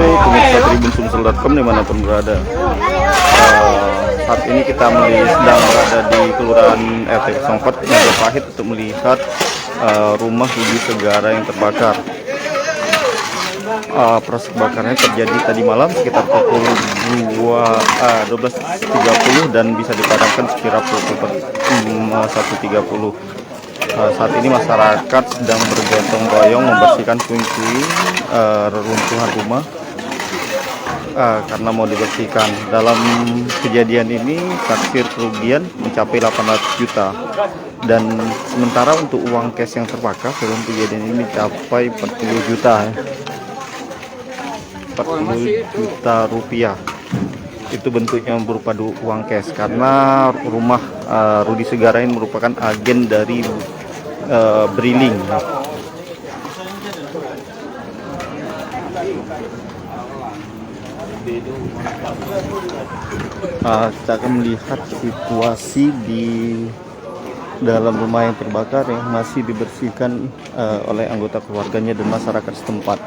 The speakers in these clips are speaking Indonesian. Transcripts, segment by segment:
Pemirsa Tribun Sumsel.com dimanapun berada. Saat ini kita sedang berada di Kelurahan RT 04 Majapahit untuk melihat rumah Rudi Segara yang terbakar. Proses kebakarannya terjadi tadi malam sekitar pukul 12.30 dan bisa dipadamkan sekira pukul 1.30. Saat ini masyarakat sedang bergotong royong membersihkan puing-puing reruntuhan rumah karena mau dibersihkan. Dalam kejadian ini taksir kerugian mencapai 800 juta dan sementara untuk uang cash yang terbakar dalam kejadian ini mencapai 40 juta. 40 juta rupiah itu bentuknya berupa uang cash karena rumah Rudi Segara ini merupakan agen dari Briling. Kita akan melihat situasi di dalam rumah yang terbakar yang masih dibersihkan oleh anggota keluarganya dan masyarakat setempat.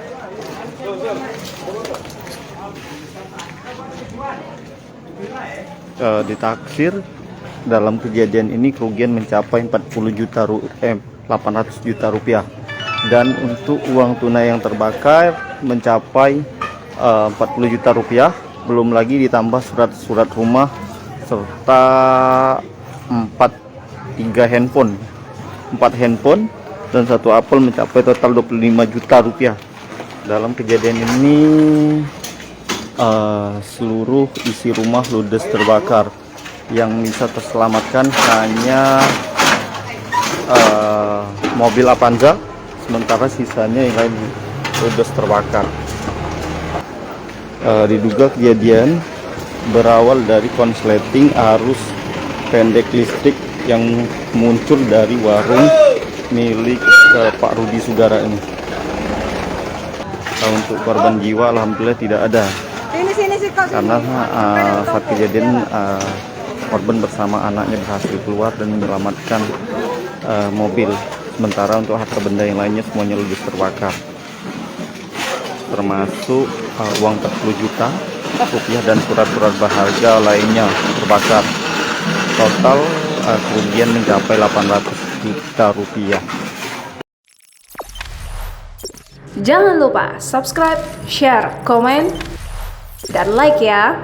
Ditaksir dalam kejadian ini kerugian mencapai 800 juta rupiah dan untuk uang tunai yang terbakar mencapai 40 juta rupiah, belum lagi ditambah surat-surat rumah serta 4 handphone dan 1 apel mencapai total 25 juta rupiah. Dalam kejadian ini seluruh isi rumah ludes terbakar. Yang bisa terselamatkan hanya mobil Avanza, sementara sisanya yang lain ludes terbakar. Diduga kejadian berawal dari konsleting arus pendek listrik yang muncul dari warung milik Pak Rudi Segara ini. Untuk korban jiwa alhamdulillah tidak ada, karena saat kejadian korban bersama anaknya berhasil keluar dan menyelamatkan mobil. Sementara untuk harta benda yang lainnya semuanya ludes terbakar, termasuk uang 40 juta rupiah dan surat-surat berharga lainnya terbakar. Total kerugian mencapai 800 juta rupiah. Jangan lupa subscribe, share, komen, dan like ya.